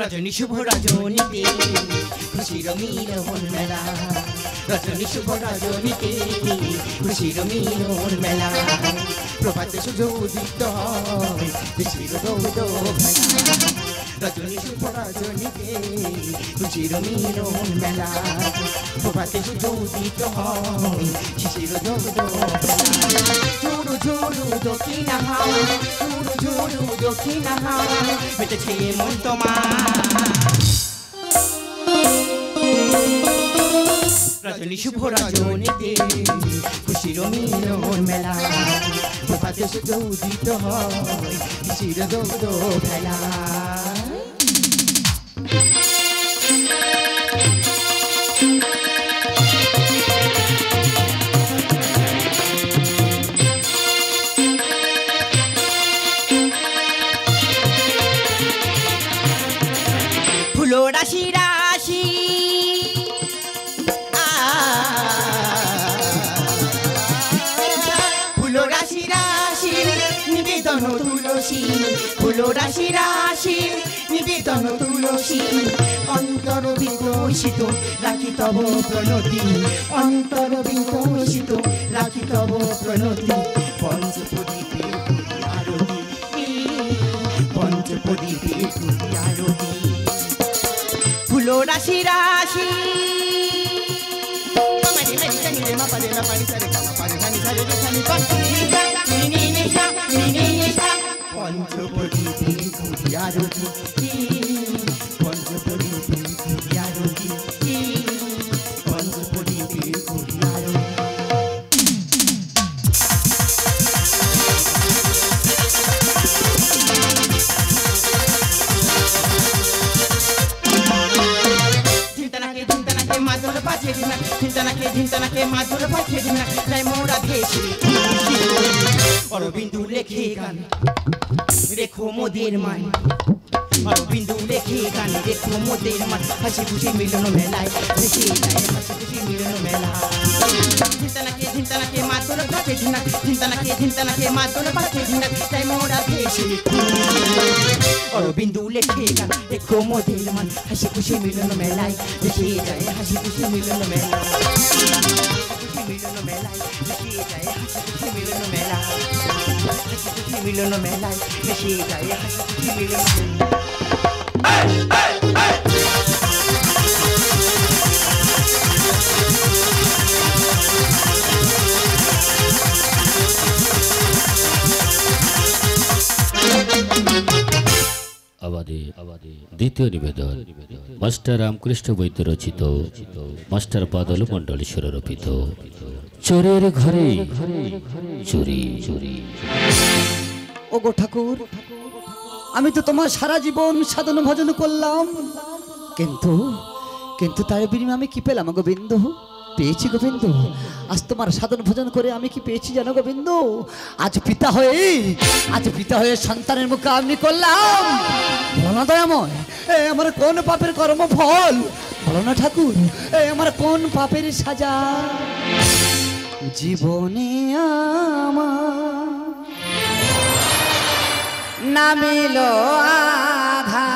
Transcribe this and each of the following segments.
রজনী শুভ রজনীতে খুশির মিলন মেলা রজনী শুভ রজনীতে খুশির মিলন মেলা প্রভাতে সূর্য উদিত হয় খুশির দৌড় মেলা রজনী শুভ রজনীতে খুশির মিলন মেলা প্রভাতে সূর্য উদিত হয় খুশির দৌড় ঝুরু ঝুরু দক্ষিণা হাওয়া ঝুরু ঝুরু দক্ষিণা হাওয়া মেতেছে মন তোমার রজনী শুভ রজনীতে খুশির মিলন মেলা প্রভাতে সূর্য উদিত হয় খুশির দৌড় খেলা ফুলো রাশি রাশি ফুলো রাশি রাশি নিবেদন তুলসী ফুলো রাশি রাশি নিবেদন তুলসী অন্তর বিকশিত রাখি তব প্রণতি অন্তর বিকশিত রাখি তব প্রণতি পঞ্চপ্রদীপে আরতি পঞ্চপ্রদীপে আরতি ফুলো রাশি রাশি পঞ্চপ্রদীপে আরতি পঞ্চপ্রদীপে আরতি পঞ্চপ্রদীপে আরতি ঝিনতানাকে মাদুর পাঠিয়ে দিন তাই মোরা ভেসে অরবিন্দু লেখে গান রেখো মোদের মান অরবিন্দু লেখে গান রেখো মোদের মান হাসি খুশি মিলন মেলায় ভেসে যায় হাসি খুশি মিলন মেলা ঝিনতানাকে মাদুর পাঠিয়ে দিন ঝিনতানাকে মাদুর পাঠিয়ে দিন তাই মোরা ভেসে অরবিন্দু লেখে গান রেখো মোদের মান হাসি খুশি মিলন মেলায় ভেসে যায় হাসি খুশি মিলন মেলা মিলন মেলায় মিশিয়ে যায় হাসি খুশি মিলন মেলা হাসি খুশি মিলন মেলায় মিশিয়ে যায় হাসি খুশি মিলন দ্বিতীয় নিবেদন মাস্টার রামকৃষ্ণ বৈদ্য রচিত মাস্টার বাদল মণ্ডল সুররচিত চোরের ঘরে চুরি চুরি। ওগো ঠাকুর, আমি তো তোমার সারা জীবন সাধন ভজন করলাম, কিন্তু কিন্তু তার বিনিময়ে আমি কি পেলাম গোবিন্দ? পেয়েছি গোবিন্দ, আজ তোমার সাধন ভজন করে আমি কি পেয়েছি জানো গোবিন্দ? আজ পিতা হয়ে সন্তানের মুখে আমি করলাম। বলো না দয়াময়, এ আমার কোন পাপের কর্ম ফল? বলো না ঠাকুর, এ আমার কোন পাপের সাজা? জীবনে আমার নামিলো আধা,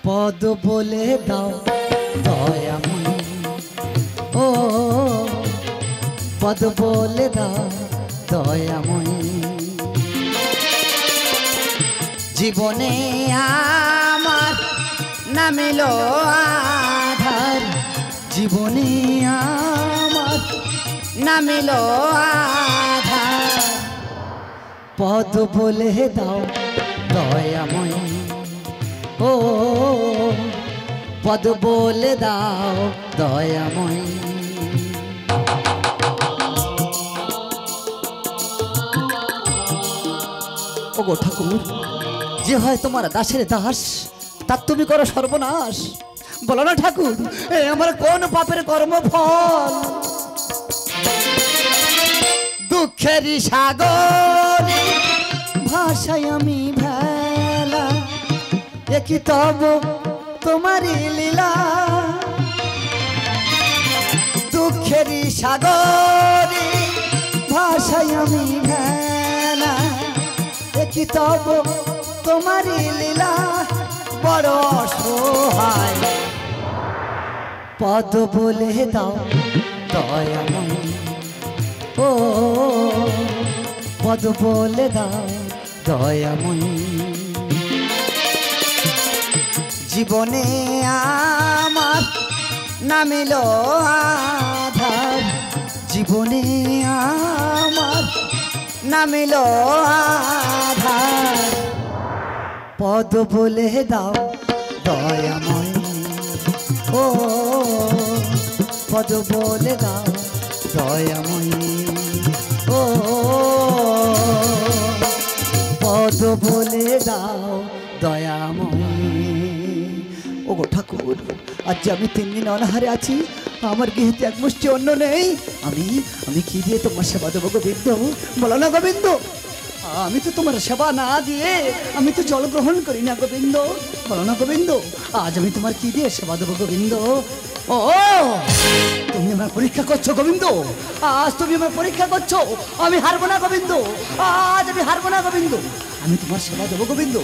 পদ বলে দাও দয়াময়, ও পদ বলে দাও দয়াময়। জীবনে আমার নামিলো আধার, জীবনে আমার নামিলো আধার, পদ বলে দাও দয়াময়, ও পদ বলে দাও দয়াময়। ওগো ঠাকুর, যে হয় তোমার দাসের দাস, তার তুমি করো সর্বনাশ। বলো না ঠাকুর, এ আমার কোন পাপের কর্মফল? দুঃখের সাগর ভাষায় আমি ভেলা, একই তব তোমারই লীলা। দুঃখের সাগর ভাষায় আমি ভেলা, একই তব তোমারই লীলা বড় অসহায় পদ বলে দাও দয়াময় ও পদ বলে দাও দয়াময় জীবনে আমার নামিল আধার জীবনে আমার নামিল আধার পদ বলে দাও দয়াময় ও পদ বলে দাও দয়াময় ও পদ বলে দাও দয়াময় ও গো ঠাকুর আজ আমি 3 দিন অনাহারে আছি আমার গৃহেতে এক মুষ্টি অন্ন নেই আমি কি দিয়ে তোমার সেবা দেবো গোবিন্দ বলো না গোবিন্দ আমি তো তোমার সেবা না দিয়ে আমি তো জল গ্রহণ করি না গোবিন্দ বলো না গোবিন্দ আজ আমি তোমার কি দিয়ে সেবা দেবো গোবিন্দ ও তুমি আমার পরীক্ষা করছো গোবিন্দ আজ তুমি আমার পরীক্ষা করছো আমি হারবো না গোবিন্দ আজ আমি হারবো না গোবিন্দ আমি তোমার সেবা দেবো গোবিন্দ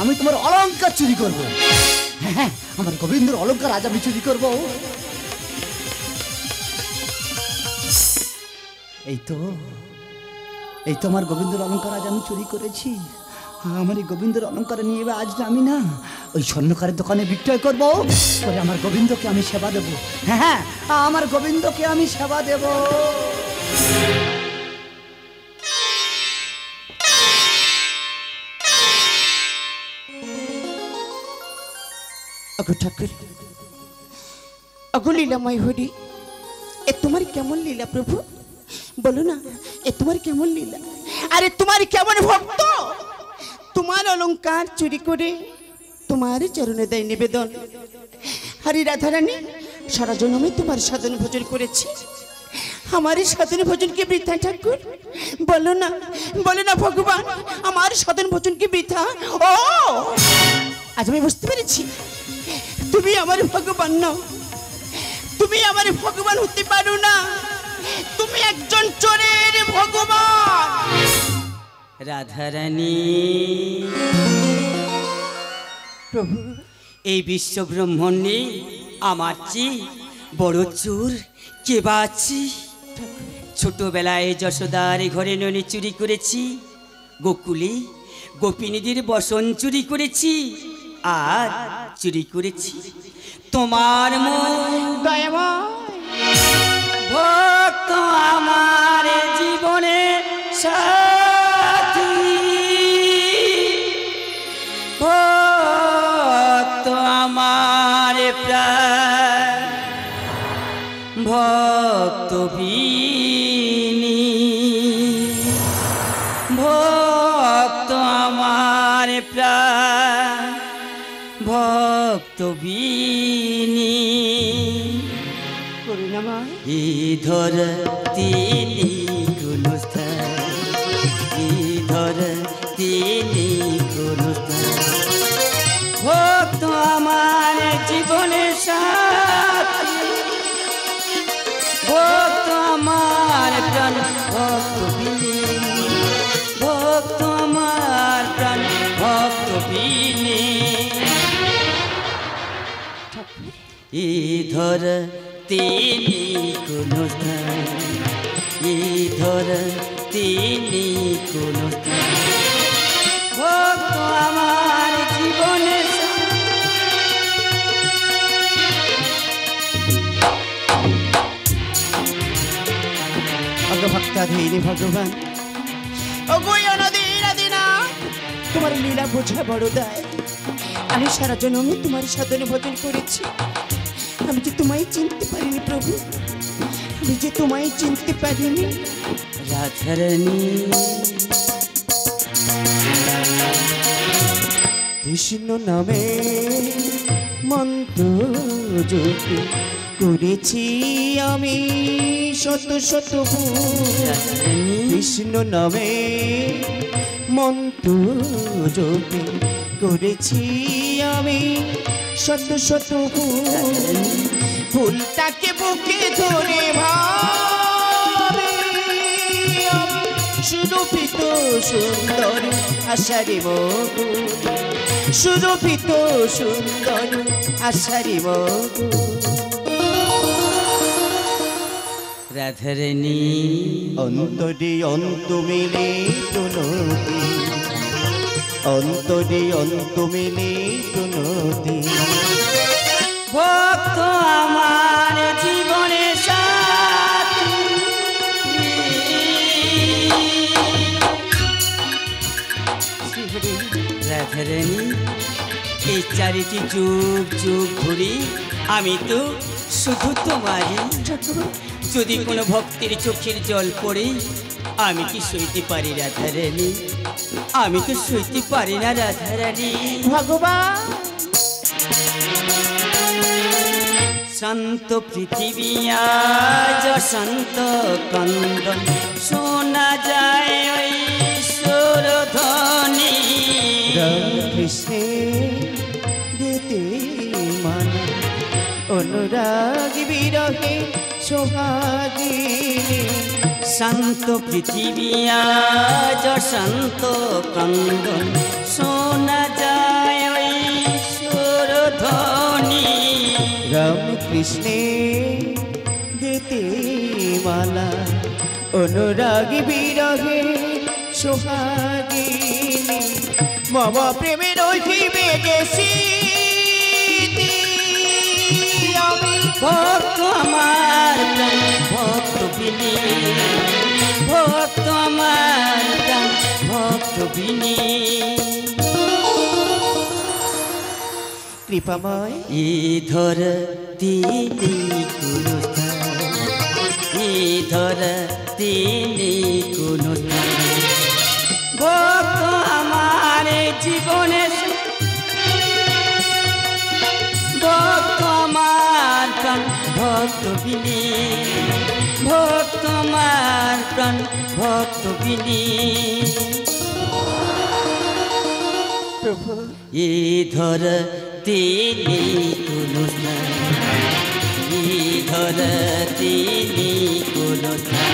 আমি তোমার অলংকার চুরি করবো হ্যাঁ আমার গোবিন্দর অলংকার আজ আমি চুরি করবো এই তো আমার গোবিন্দর অলংকার আজ আমি চুরি করেছি আমার এই গোবিন্দর অলংকার নিয়ে আজ আমি না ওই স্বর্ণকারের দোকানে বিক্রয় করবো পরে আমার গোবিন্দকে আমি সেবা দেবো হ্যাঁ আমার গোবিন্দকে আমি সেবা দেব ঠাকুর লীলাময় হরি এ তোমার কেমন লীলা প্রভু বলো না এ তোমার কেমন লীলা আরে তোমার কেমন ভক্ত তোমার অলংকার চুরি করে তোমার চরণে দেয় নিবেদন হরি রাধারানী সারা জন্মে তোমার সাধন ভোজন করেছি আমার এই সাধন ভোজনকে বৃথা ঠাকুর বলো না ভগবান আমার সাধন ভোজনকে বৃথা ও আজ আমি বুঝতে পেরেছি তুমি আমার ভগবান নও তুমি আমার ভগবান হতে পারো না তুমি একজন চোরের ভগবান রাধারানী প্রভু এই বিশ্ব ব্রহ্মাণ্ডে আমার চেয়ে বড় চোর কে বা আছে ছোটবেলায় যশোদার ঘরে ননি চুরি করেছি গোকুলে গোপিনীদের বসন চুরি করেছি আর চুরি করেছি তোমার ভক্ত আমার জীবনে সাথী ভক্ত আমার প্রাণ ভক্ত বিনী ভক্ত আমার প্রাণ ভক্ত বিনী করুণাময় ইধর তিনি গুণস্থান ইধর তিনি গুণস্থান ভক্ত আমার জীবনের সাথী ভক্ত আমার প্রাণ ভক্ত বিনী ভক্ত আমার প্রাণ ভক্ত বিনী ইধর তিনি কোনো স্থান ইধর তিনি কোনো স্থান ভক্ত আমার জীবনে ভক্তাধীন ভগবান তোমার লীলা বোঝা বড় দায় আমি সারা জন্মে তোমার সাধনে ভজন করেছি আমি যে তোমায় চিনতে পারিনি প্রভু আমি যে তোমায় চিনতে পারিনি রাধারানী কৃষ্ণ নামে মন্ত্র জপে করেছি আমি শত শত কৃষ্ণ নামে মন্ত্র জপে করেছি আমি শত শত ফুলটাকে বুকে ধরে ভাবে সুরভিত সুন্দর আশারি মগুন, সুরভিত সুন্দর আশারি মগুন। রাধারানী অন্তরে অন্ত মিলে নদী, অন্তরে অন্ত মিলে নদী। ভক্ত আমার জীবনে সাথী, রাধারানী এই চারিটি যুগ যুগ ঘুরি আমি তো শুধু তোমারই। যদি কোনো ভক্তির চোখের জল পড়ে আমি কি সইতে পারি রাধারানী? আমি তো সইতে পারি না রাধারানী। ভগবান শান্ত পৃথিবী আজ শান্ত কন্দন, শোনা যায় ওই সুরধ্বনি। কৃষ্ণের গীতে মানা অনুরাগ বিরহে সোহাগিনী। শান্ত পৃথিবী আজ শান্ত কন্দন, শোনা যায় ওই সুরধ্বনি। রামকৃষ্ণের গীতে মালা অনুরাগ বিরহে সোহাগিনী। মম প্রেমের ঐথিবে গেছি আমি। ভক্ত আমার প্রাণ ভক্ত বিনি, ভক্ত আমার প্রাণ ভক্ত বিনি। কৃপাময় ইধর তিনি কোনো স্থান, ইধর তিনি কোনো স্থান। ভক্ত আমার জীবনে, ভক্ত আমার প্রাণ ভক্ত বিনি, ভক্ত আমার প্রাণ ভক্ত বিনি। প্রভু ইধর তিনি কোনো স্থান, ইধর তিনি কোনো স্থান।